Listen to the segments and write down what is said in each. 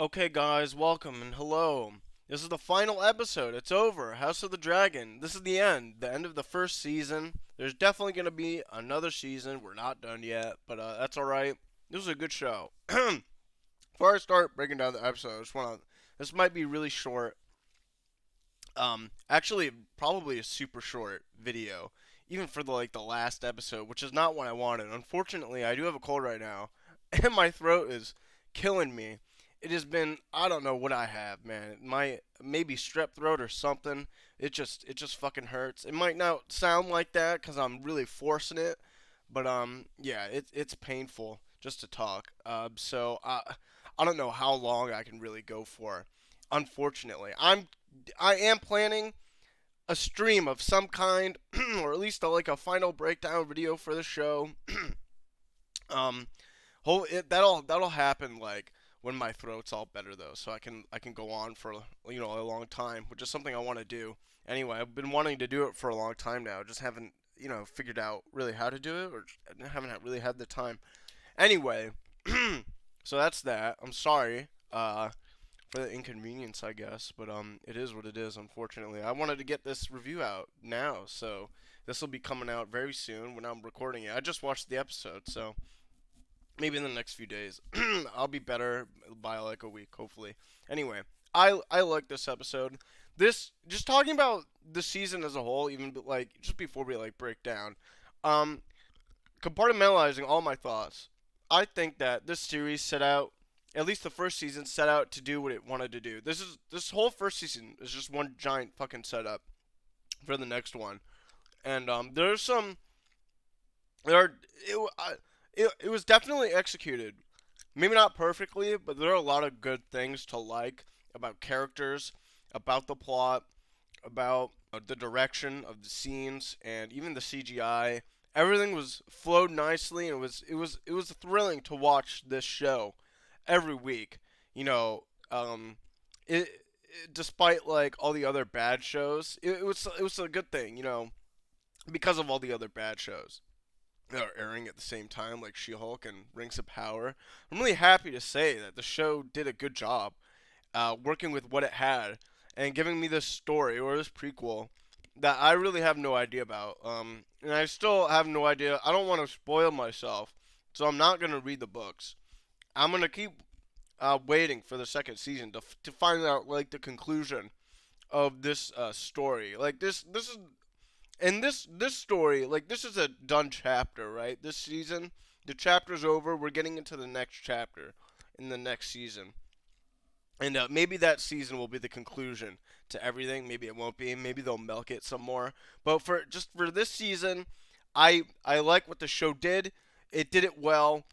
Okay, guys, welcome and hello. This is the final episode. It's over. House of the Dragon. This is the end of the first season. There's definitely going to be another season. We're not done yet, but that's alright. This is a good show. Before I start breaking down the episode, I just want to. This might be really short. Actually, probably a super short video, even for the last episode, which is not what I wanted. Unfortunately, I do have a cold right now, and my throat is killing me. It has been I don't know what I have, man. My maybe strep throat or something. It just fucking hurts. It might not sound like that because I'm really forcing it, but yeah, it's painful just to talk. I don't know how long I can really go for. Unfortunately, I am planning a stream of some kind, or at least like a final breakdown video for the show. um, that'll happen like when my throat's all better though, so I can go on for a long time, which is something I want to do. Anyway, I've been wanting to do it for a long time now, just haven't figured out really how to do it, or haven't really had the time. Anyway, so that's that. I'm sorry. For the inconvenience, I guess. But it is what it is. Unfortunately, I wanted to get this review out now, so this will be coming out very soon when I'm recording it. I just watched the episode, so maybe in the next few days, I'll be better by like a week, hopefully. Anyway, I like this episode. This just talking about the season as a whole, even like just before we like break down, um, compartmentalizing all my thoughts. I think that this series set out, at least the first season, set out to do what it wanted to do. This whole first season is just one giant fucking setup for the next one, and there's some there are it was definitely executed. Maybe not perfectly, but there are a lot of good things to like about characters, about the plot, about the direction of the scenes, and even the CGI. Everything was flowed nicely, and it was thrilling to watch this show every week. You know, despite like all the other bad shows, it was a good thing. Because of all the other bad shows that are airing at the same time, like She-Hulk and Rings of Power. I'm really happy to say that the show did a good job working with what it had and giving me this story or this prequel that I really have no idea about. And I still have no idea. I don't want to spoil myself, so I'm not gonna read the books. I'm gonna keep waiting for the second season to find out like the conclusion of this story. Like this is and this story, like this is a done chapter, right? This season, the chapter's over. We're getting into the next chapter in the next season, and maybe that season will be the conclusion to everything. Maybe it won't be. Maybe they'll milk it some more. But for this season, I like what the show did. It did it well,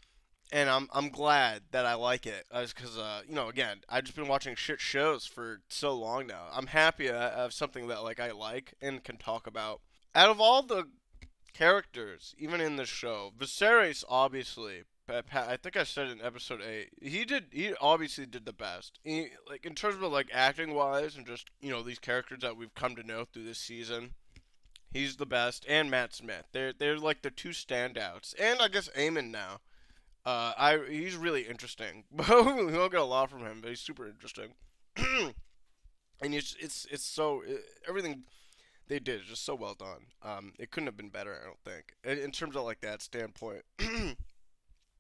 and I'm glad that I like it. Because again, I've just been watching shit shows for so long now. I'm happy I have something that like I like and can talk about. Out of all the characters, even in the show, Viserys obviously. I think I said in episode 8, he obviously did the best. Like in terms of like acting wise and just these characters that we've come to know through this season. He's the best, and Matt Smith. They're like the two standouts, and I guess Eamon now. He's really interesting. we don't get a lot from him, but he's super interesting. And it's so everything they did is just so well done. It couldn't have been better, I don't think, in terms of like that standpoint.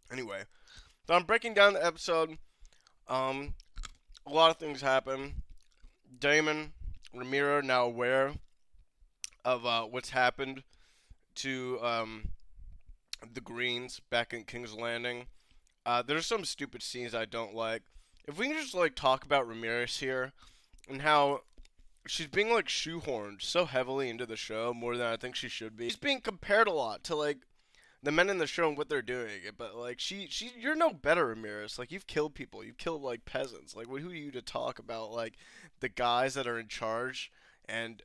Anyway, so I'm breaking down the episode. Um, a lot of things happen. Damon, Ramiro now aware of what's happened to the Greens back in King's Landing. There's some stupid scenes I don't like. If we can just like talk about Ramirez here and how she's being like shoehorned so heavily into the show more than I think she should be. She's being compared a lot to like the men in the show and what they're doing. But like you're no better, Ramirez. Like you've killed people, you've killed like peasants. Like who are you to talk about like the guys that are in charge and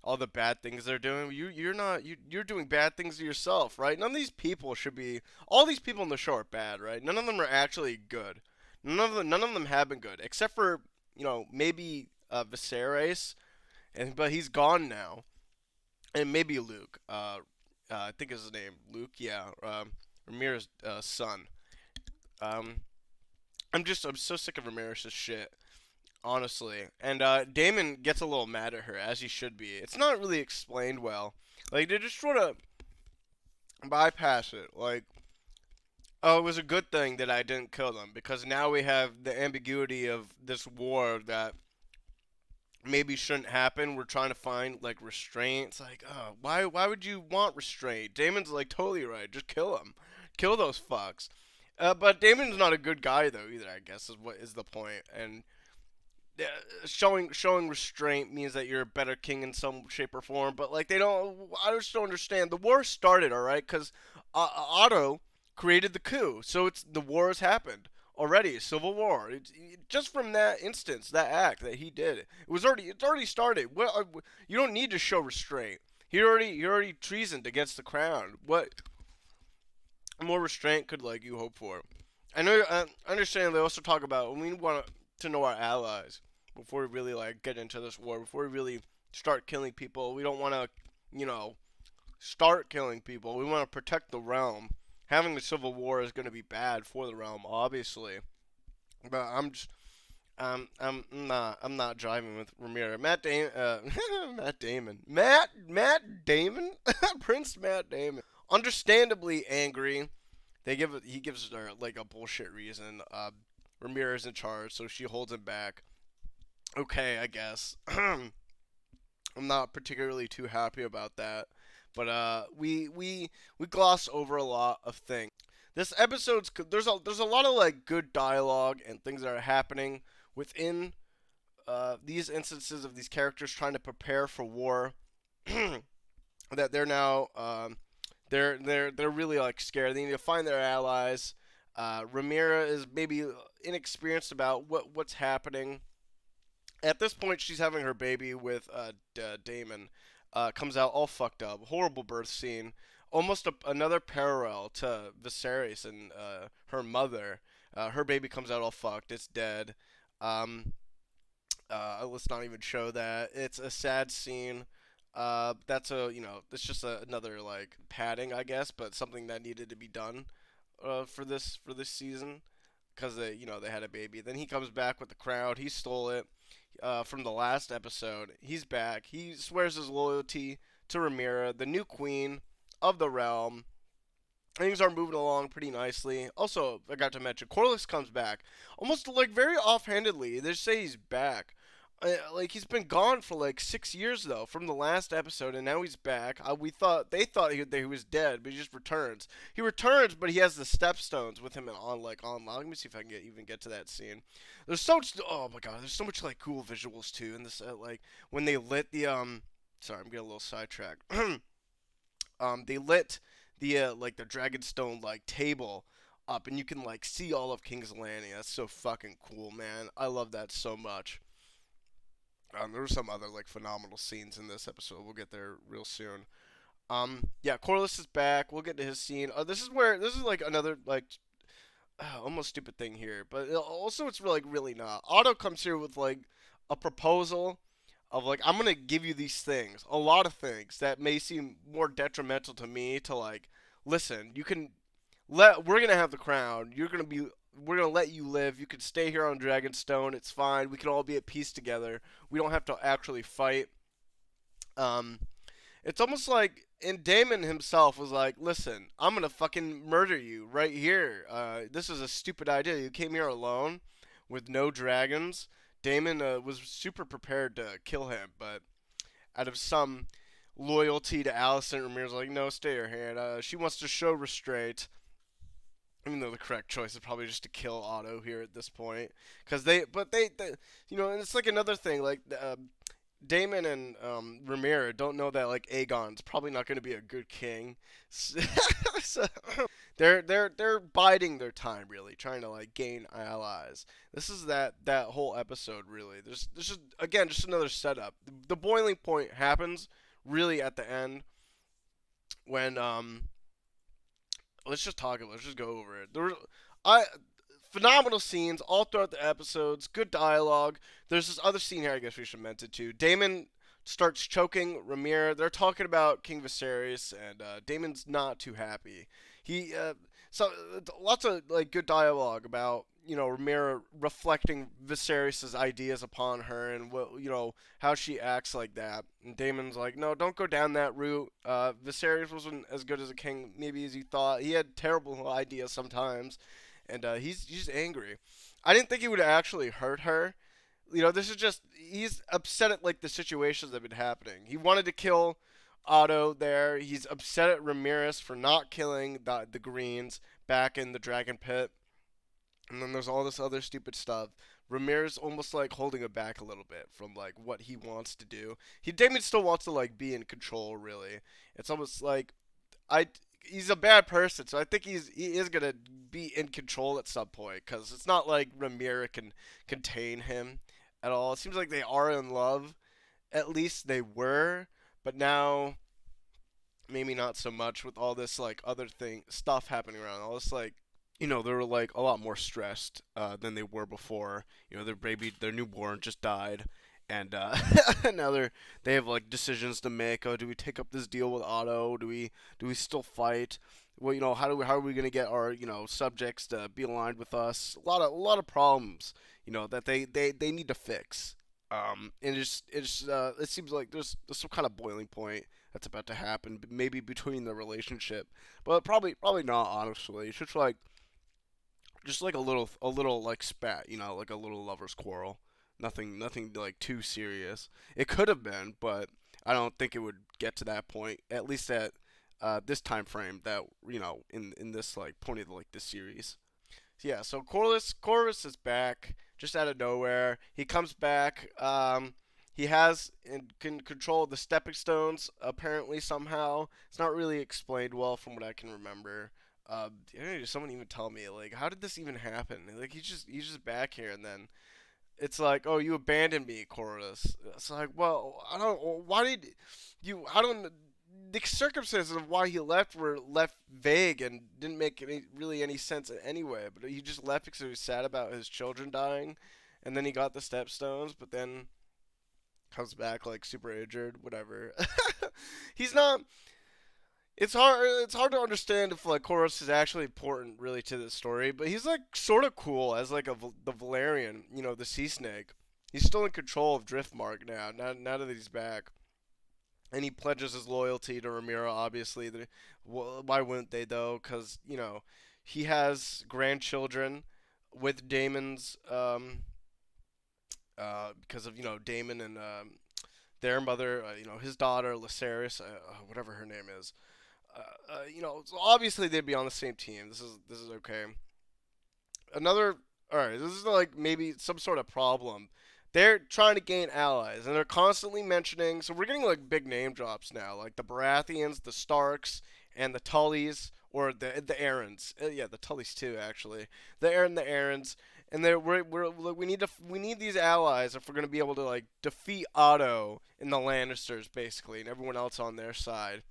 all the bad things they're doing? You're doing bad things to yourself, right? None of these people should be. All these people in the show are bad, right? None of them are actually good. None of them have been good, except for maybe Viserys, but he's gone now, and maybe Luke. I think is his name Luke. Yeah, Ramirez's son. Um, I'm so sick of Ramirez's shit, honestly. And Damon gets a little mad at her, as he should be. It's not really explained well. Like they just sort of bypass it. Like, oh, it was a good thing that I didn't kill them because now we have the ambiguity of this war that maybe shouldn't happen. We're trying to find like restraint. It's like, oh, why would you want restraint? Damon's like totally right. Just kill him, kill those fucks. But Damon's not a good guy though either. I guess is what is the point. And showing restraint means that you're a better king in some shape or form. But like they don't. I just don't understand. The war started, all right, because Otto created the coup, so it's the war has happened already. Civil war. Just from that instance, that act that he did, it's already started. You don't need to show restraint. He already treasoned against the crown. What more restraint could like you hope for? I know. I understand. They also talk about when we want to know our allies before we really like get into this war. Before we really start killing people, we don't want to, you know, start killing people. We want to protect the realm. Having the civil war is going to be bad for the realm, obviously. But I'm not driving with Ramiro. Matt Damon, Prince Matt Damon. Understandably angry. He gives her like a bullshit reason. Ramirez in charge, so she holds him back. Okay, I guess. I'm not particularly too happy about that, but we gloss over a lot of things. This episode's there's a lot of like good dialogue and things that are happening within these instances of these characters trying to prepare for war. That they're now they're really like scared. They need to find their allies. Ramira is maybe inexperienced about what's happening. At this point, she's having her baby with Damon. Comes out all fucked up. Horrible birth scene. Almost another parallel to Viserys and her mother. Her baby comes out all fucked. It's dead. Um, let's not even show that. It's a sad scene. That's it's just another like padding, I guess, but something that needed to be done for this season because they had a baby. Then he comes back with the crown. He stole it from the last episode. He's back. He swears his loyalty to Rhaenyra, the new queen of the realm. Things are moving along pretty nicely. Also, I got to mention, Corlys comes back almost like very offhandedly. They say he's back. Like he's been gone for like 6 years though from the last episode, and now he's back. They thought that he was dead, but he just returns. He returns, but he has the stepstones with him on. Let me see if I can even get to that scene. There's so much. Oh my god, there's so much like cool visuals too in this. Like when they lit the. Sorry, I'm getting a little sidetracked. They lit the like the Dragonstone like table up, and you can like see all of King's Landing. That's so fucking cool, man. I love that so much. There were some other like phenomenal scenes in this episode. We'll get there real soon. Yeah, Corlys is back. We'll get to his scene. This is like another like almost stupid thing here, but also it's like really not. Otto comes here with like a proposal of like I'm gonna give you these things, a lot of things that may seem more detrimental to me. To like, listen, you can we're gonna have the crown. We're gonna let you live. You can stay here on Dragonstone. It's fine. We can all be at peace together. We don't have to actually fight. Um, it's almost like, and Damon himself was like, "Listen, I'm gonna fucking murder you right here. This is a stupid idea. You came here alone, with no dragons." Damon was super prepared to kill him, but out of some loyalty to Alicent, Ramirez like, "No, stay your hand. She wants to show restraint." Even though the correct choice is probably just to kill Otto here at this point, because and it's like another thing, like Damon and Rhaenyra don't know that like Aegon's probably not going to be a good king, so they're biding their time, really trying to like gain allies. This is that whole episode really. There's just again just another setup. The boiling point happens really at the end when let's just talk about. Let's just go over it. I phenomenal scenes all throughout the episodes. Good dialogue. There's this other scene here. I guess we should mention too. Damon starts choking Rhaenyra. They're talking about King Viserys, and Damon's not too happy. He so lots of like good dialogue about Rhaenyra reflecting Viserys' ideas upon her and how she acts like that. And Daemon's like, no, don't go down that route. Viserys wasn't as good as a king maybe as you thought. He had terrible ideas sometimes, and he's just angry. I didn't think he would actually hurt her. This is just he's upset at like the situations that have been happening. He wanted to kill Otto there. He's upset at Ramirez for not killing the Greens back in the Dragon Pit. And then there's all this other stupid stuff. Ramirez almost like holding it back a little bit from like what he wants to do. Damien still wants to like be in control. Really, it's almost like I he's a bad person, so I think he is gonna be in control at some point because it's not like Ramirez can contain him at all. It seems like they are in love. At least they were, but now maybe not so much with all this like other thing stuff happening around. All this like they were like a lot more stressed than they were before. Their newborn just died, and now they have like decisions to make. Oh, do we take up this deal with Otto? Do we still fight? Well, how are we gonna get our subjects to be aligned with us? A lot of problems, that they need to fix. And it seems like there's some kind of boiling point that's about to happen, maybe between the relationship, but probably not. Honestly, it's just like a little like spat, like a little lovers quarrel. Nothing like too serious. It could have been, but I don't think it would get to that point. At least at this time frame that in this like point of like this series. Yeah, so Corvus is back just out of nowhere. He comes back. He has and can control the stepping stones apparently somehow. It's not really explained well from what I can remember. Someone even tell me like how did this even happen? Like he's just back here and then it's like, oh, you abandoned me, Corvus. It's like, well, I don't. Why did you? I don't. The circumstances of why he left were left vague and didn't make really any sense anyway. But he just left because he was sad about his children dying, and then he got the stepstones. But then comes back like super injured, whatever. He's not. It's hard. It's hard to understand if like Koros is actually important really to the story. But he's like sort of cool as like the Valerian, the sea snake. He's still in control of Driftmark now. Now that he's back and he pledges his loyalty to Ramiro. Obviously, why wouldn't they though? Because he has grandchildren with Daemon's, because of Daemon and their mother, his daughter Lysaris, whatever her name is. So obviously they'd be on the same team. This is okay. Another, all right. This is like maybe some sort of problem. They're trying to gain allies, and they're constantly mentioning. So we're getting like big name drops now, like the Baratheons, the Starks, and the Tullys, or the Aarons. Yeah, the Tullys too, actually. The Aarons, and we need these allies if we're gonna be able to like defeat Otto and the Lannisters basically, and everyone else on their side,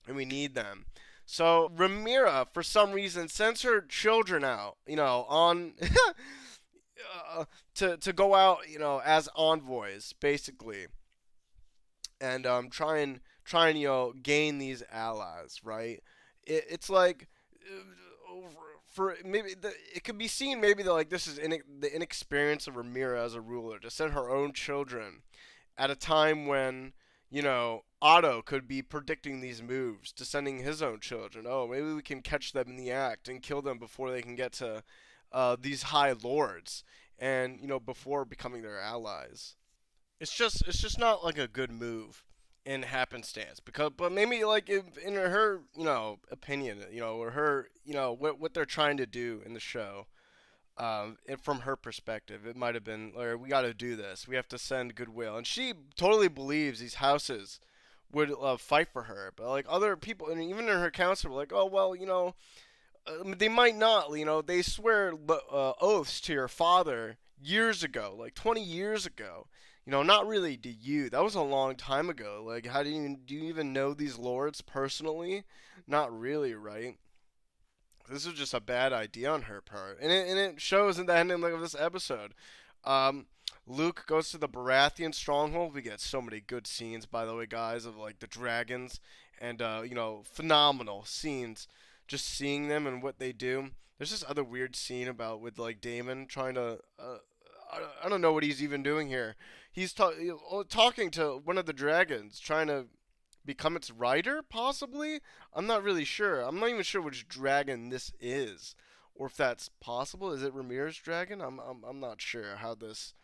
and we need them. So Rhaenyra, for some reason, sends her children out, on to go out, as envoys, basically, and try and gain these allies, right? It's like for maybe it could be seen maybe that like this is the inexperience of Rhaenyra as a ruler to send her own children at a time when Otto could be predicting these moves to sending his own children. Oh, maybe we can catch them in the act and kill them before they can get to these high lords, and before becoming their allies. It's just not like a good move in happenstance because but maybe like if, in her opinion or her what they're trying to do in the show, from her perspective, it might have been, or we got to do this. We have to send goodwill, and she totally believes these houses would fight for her. But like other people, and even in her council, were like, oh well, they might not. They swear oaths to your father years ago, like 20 years ago. Not really to you. That was a long time ago. Like, how do you even know these lords personally? Not really, right? This was just a bad idea on her part, and it shows in the ending of this episode. Um, Luke goes to the Baratheon stronghold. We get so many good scenes, by the way, guys, of like the dragons, and phenomenal scenes. Just seeing them and what they do. There's this other weird scene about with like Damon trying to. I don't know what he's even doing here. He's talking to one of the dragons, trying to become its rider, possibly. I'm not really sure. I'm not even sure which dragon this is, or if that's possible. Is it Ramir's dragon? I'm not sure how this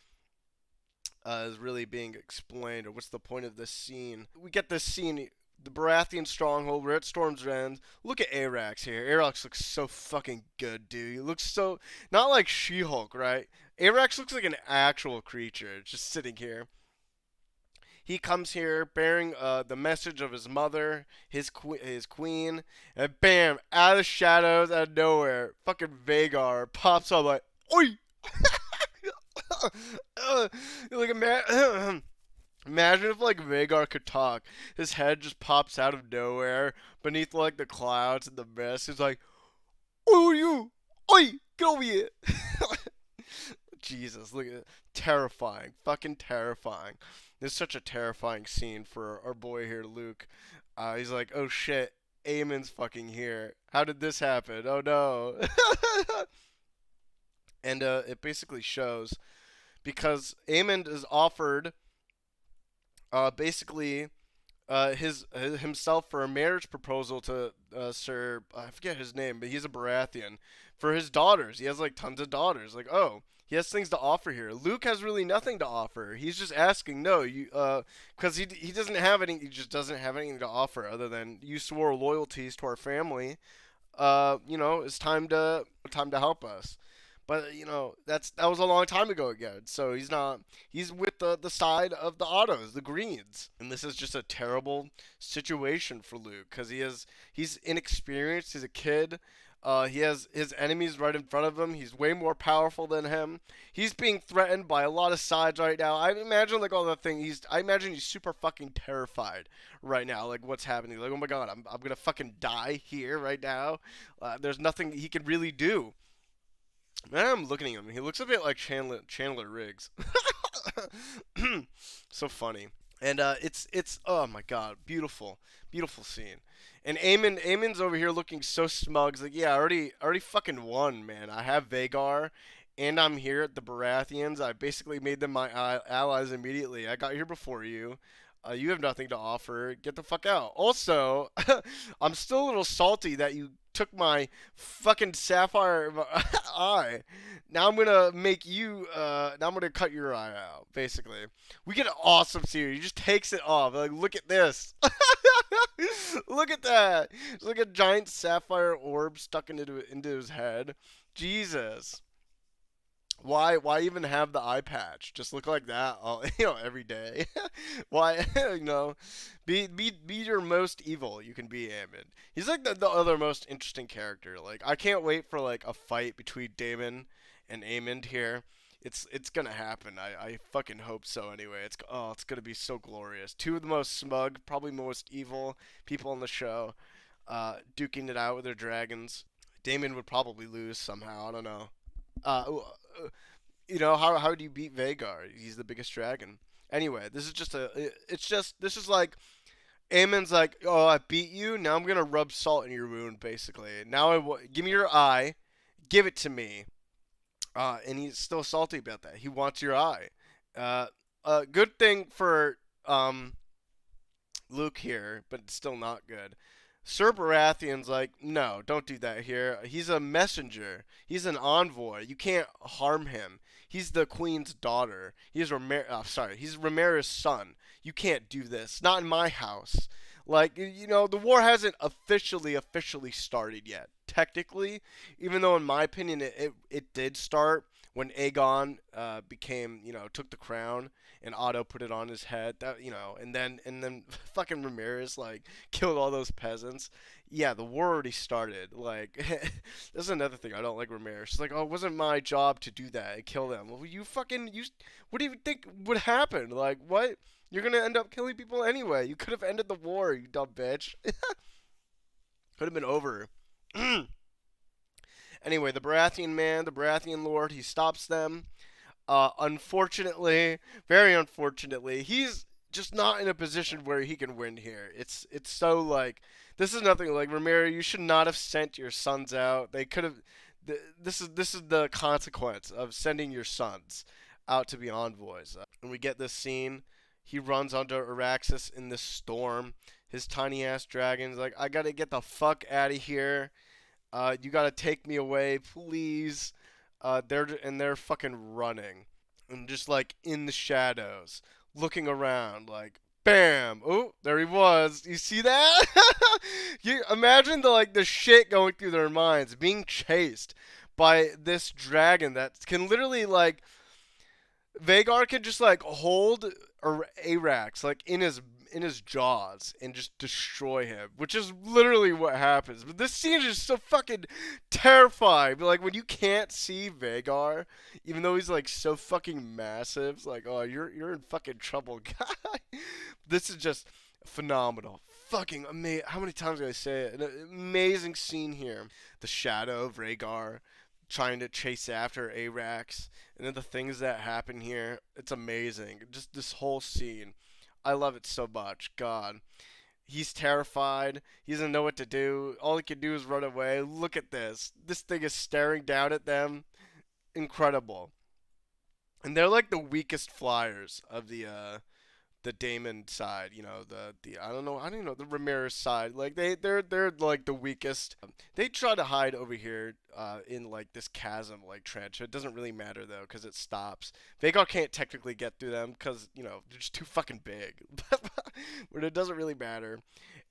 is really being explained, or what's the point of this scene. We get this scene, the Baratheon stronghold. We're at Storm's End. Look at Arax here. Arax looks so fucking good, dude. He looks so not like She-Hulk, right? Arax looks like an actual creature, just sitting here. He comes here bearing the message of his mother, his queen, and bam, out of the shadows, out of nowhere, fucking Vagar pops up like, oi! Like imagine if like Vagar could talk. His head just pops out of nowhere beneath like the clouds and the mist. He's like, "Oh you, oi, get over here!" Jesus, look at it. Terrifying, fucking terrifying. This is such a terrifying scene for our boy here, Luke. He's like, "Oh shit, Aemon's fucking here. How did this happen? Oh no!" And it basically shows because Aemon is offered basically his himself for a marriage proposal to Sir I forget his name, but he's a Baratheon for his daughters. He has like tons of daughters. Like he has things to offer here. Luke has really nothing to offer. He's just asking, no, you because he doesn't have any. He just doesn't have anything to offer other than you swore loyalties to our family. It's time to help us. But that was a long time ago again. So he's not. He's with the side of the Ottos, the Greens, and this is just a terrible situation for Luke because he's inexperienced. He's a kid. He has his enemies right in front of him. He's way more powerful than him. He's being threatened by a lot of sides right now. I imagine like all the things. I imagine he's super fucking terrified right now. Like what's happening? Like oh my god, I'm gonna fucking die here right now. There's nothing he can really do. Now I'm looking at him. He looks a bit like Chandler Riggs. So funny. And it's oh my god, beautiful scene. And Aemon's over here looking so smug. He's like, yeah, I already fucking won, man. I have Vagar, and I'm here at the Baratheons. I basically made them my allies immediately. I got here before you. You have nothing to offer. Get the fuck out. Also, I'm still a little salty that you took my fucking sapphire eye. Now I'm gonna make you. Now I'm gonna cut your eye out. Basically, we get an awesome series. He just takes it off. Like, look at this. Look at that. It's like a giant sapphire orb stuck into his head. Jesus. Why even have the eye patch? Just look like that, all, every day. Why, be your most evil you can be, Aemon. He's like the other most interesting character. Like I can't wait for like a fight between Daemon and Aemond here. It's gonna happen. I fucking hope so. Anyway, it's gonna be so glorious. Two of the most smug, probably most evil people on the show, duking it out with their dragons. Daemon would probably lose somehow. I don't know. Uh, how do you beat Vagar? He's the biggest dragon. Anyway, this is like Aemon's like, oh, I beat you. Now I'm gonna rub salt in your wound, basically. Now give me your eye, give it to me. And he's still salty about that. He wants your eye. Good thing for Luke here, but it's still not good. Sir Baratheon's like, no, don't do that here. He's a messenger. He's an envoy. You can't harm him. He's the queen's daughter. He's Rhaenyra's son. You can't do this. Not in my house. Like, the war hasn't officially started yet. Technically, even though in my opinion it did start when Aegon took the crown and Otto put it on his head. And then fucking Rhaenyra like killed all those peasants. Yeah, the war already started. Like, this is another thing I don't like Rhaenyra. She's like, oh, it wasn't my job to do that. I kill them. Well, what do you think would happen? Like, what? You're gonna end up killing people anyway. You could have ended the war, you dumb bitch. Could have been over. Anyway, the Baratheon Lord, he stops them. Unfortunately, very unfortunately, he's just not in a position where he can win here. It's so like this is nothing like Rhaenyra. You should not have sent your sons out. This is the consequence of sending your sons out to be envoys. And we get this scene. He runs under Araxis in this storm. His tiny ass dragon's like, I gotta get the fuck out of here. You gotta take me away, please. They're fucking running, and just like in the shadows, looking around, like bam, oh, there he was. You see that? You imagine the shit going through their minds, being chased by this dragon that can literally like Vagar can just like hold Arax like in his jaws and just destroy him, which is literally what happens. But this scene is just so fucking terrifying. But like when you can't see Vagar, even though he's like so fucking massive, it's like, oh, you're in fucking trouble, guy. This is just phenomenal. Fucking amazing. How many times do I say it? An amazing scene here. The shadow of Rhaegar trying to chase after Arax, and then the things that happen here. It's amazing. Just this whole scene. I love it so much. God. He's terrified. He doesn't know what to do. All he can do is run away. Look at this. This thing is staring down at them. Incredible. And they're like the weakest flyers of the Damon side, the I don't know the Ramirez side. Like they're like the weakest. They try to hide over here in like this chasm like trench. It doesn't really matter though because it stops. Vagar can't technically get through them because they're just too fucking big. But it doesn't really matter.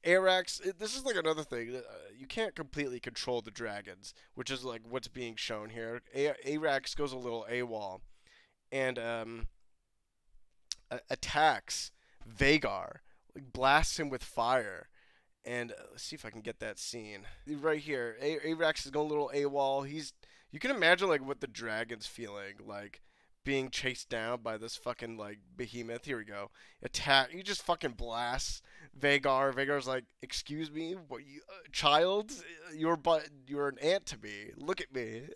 Arax, this is like another thing. You can't completely control the dragons, which is like what's being shown here. Arax goes a little AWOL and attacks Vagar, like blasts him with fire. And let's see if I can get that scene right here. Arax is going a little AWOL. You can imagine like what the dragon's feeling, like being chased down by this fucking like behemoth. Here we go. Attack. He just fucking blasts Vagar. Vagar's like, "Excuse me, what you child? You're an ant to me. Look at me."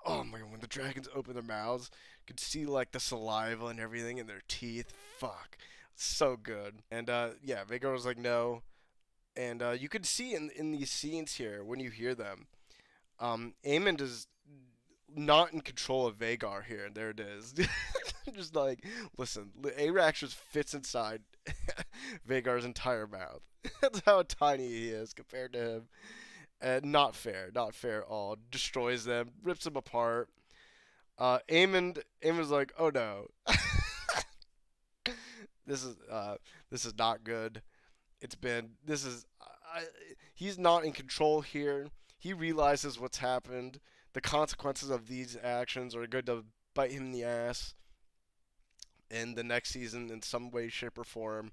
Oh my god, when the dragons open their mouths, you can see like the saliva and everything in their teeth. Fuck. So good. And yeah, Vagar was like, "No." And you can see in these scenes here when you hear them, Aemond is not in control of Vagar here. There it is. Just like, listen, Arax just fits inside Vagar's entire mouth. That's how tiny he is compared to him. Not fair at all. Destroys them, rips them apart. Aemond's like, oh no, this is not good. This is he's not in control here. He realizes what's happened. The consequences of these actions are going to bite him in the ass in the next season in some way, shape, or form.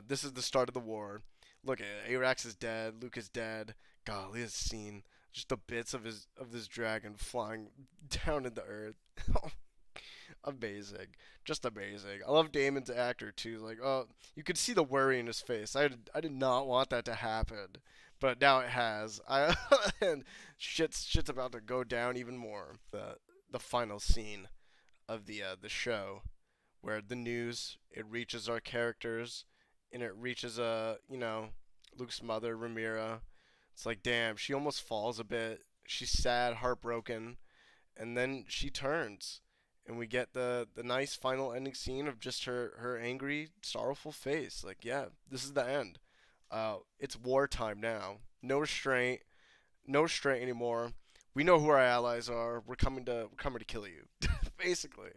This is the start of the war. Look, Arax is dead. Luke is dead. Golly, this scene, just the bits of this dragon flying down into earth. Amazing, just amazing. I love Damon's actor too. Like, oh, you could see the worry in his face. I did not want that to happen, but now it has. And shit's about to go down even more. The final scene of the show, where the news it reaches our characters, and it reaches Luke's mother Rhaenyra. It's like, damn, she almost falls a bit. She's sad, heartbroken, and then she turns and we get the nice final ending scene of just her angry, sorrowful face. Like, yeah, this is the end. It's wartime now. No restraint anymore. We know who our allies are. We're coming to kill you, basically.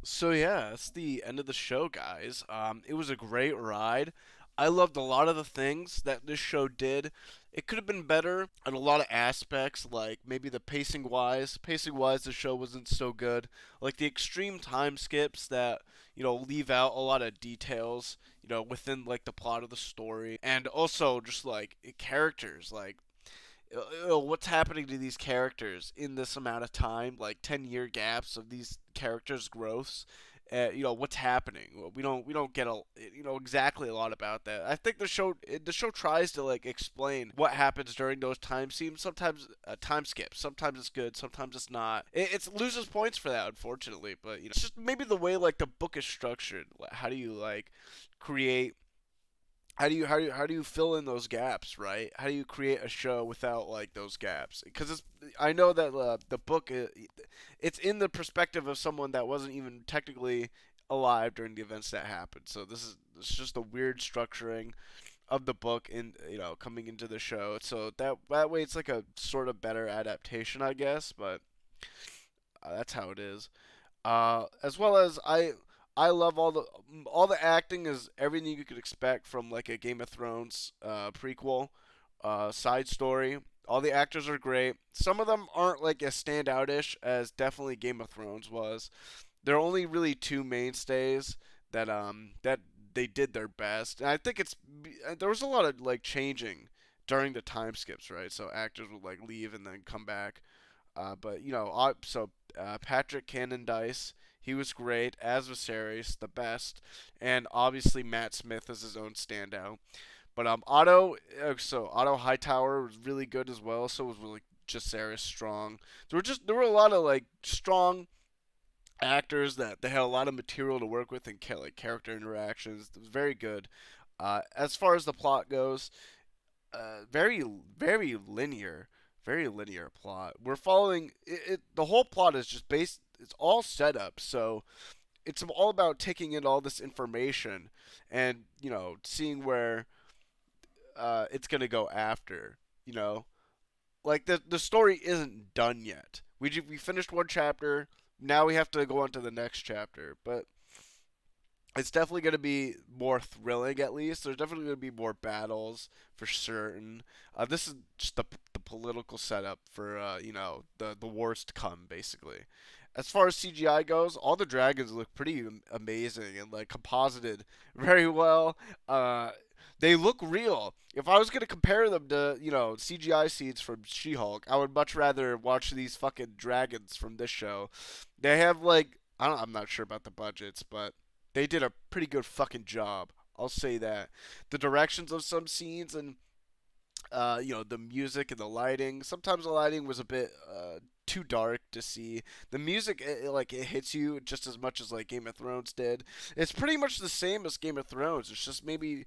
So yeah, that's the end of the show, guys. It was a great ride. I loved a lot of the things that this show did. It could have been better in a lot of aspects, like maybe the pacing wise. Pacing wise, the show wasn't so good. Like the extreme time skips that leave out a lot of details, within like the plot of the story, and also just like characters, like what's happening to these characters in this amount of time, like 10-year gaps of these characters' growths. What's happening. We don't get exactly a lot about that. I think the show tries to like explain what happens during those time scenes. Sometimes time skips. Sometimes it's good. Sometimes it's not. It loses points for that, unfortunately. But it's just maybe the way like the book is structured. How do you like create how do you fill in those gaps, right? How do you create a show without like those gaps? Because I know that the book it's in the perspective of someone that wasn't even technically alive during the events that happened. So this is just a weird structuring of the book in coming into the show. So that way it's like a sort of better adaptation, I guess. But that's how it is. As well as I love all the acting is everything you could expect from like a Game of Thrones prequel side story. All the actors are great. Some of them aren't like as standoutish as definitely Game of Thrones was. There are only really two mainstays that they did their best, and I think there was a lot of like changing during the time skips, right? So actors would like leave and then come back. But Patrick Cannon Dice, he was great as Viserys, the best, and obviously Matt Smith is his own standout. But Otto Hightower was really good as well. So was really Jacaerys strong. There were a lot of like strong actors that they had a lot of material to work with and like character interactions. It was very good. As far as the plot goes, very very linear plot. We're following it. The whole plot is just based. It's all set up. So it's all about taking in all this information and seeing where it's gonna go after. You know, like the story isn't done yet. We finished one chapter. Now we have to go on to the next chapter. But it's definitely going to be more thrilling, at least. There's definitely going to be more battles for certain. This is just the political setup for the wars to come, basically. As far as CGI goes, all the dragons look pretty amazing and like composited very well. Uh, they look real. If I was gonna compare them to CGI scenes from She-Hulk, I would much rather watch these fucking dragons from this show. They have like I'm not sure about the budgets, but they did a pretty good fucking job. I'll say that. The directions of some scenes and the music and the lighting. Sometimes the lighting was a bit too dark to see. The music, it hits you just as much as like Game of Thrones did. It's pretty much the same as Game of Thrones. It's just maybe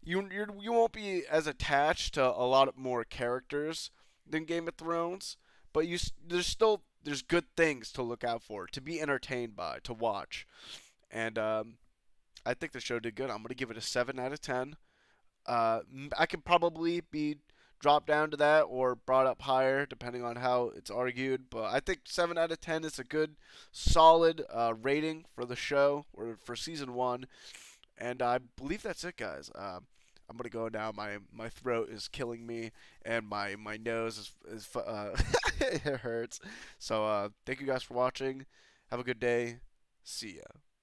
you won't be as attached to a lot more characters than Game of Thrones, but there's good things to look out for, to be entertained by, to watch, and I think the show did good. I'm gonna give it a 7 out of 10. I could probably be dropped down to that or brought up higher depending on how it's argued. But I think 7 out of 10 is a good, solid rating for the show or for season one. And I believe that's it, guys. I'm gonna go now. My throat is killing me, and my nose it hurts. So thank you guys for watching. Have a good day. See ya.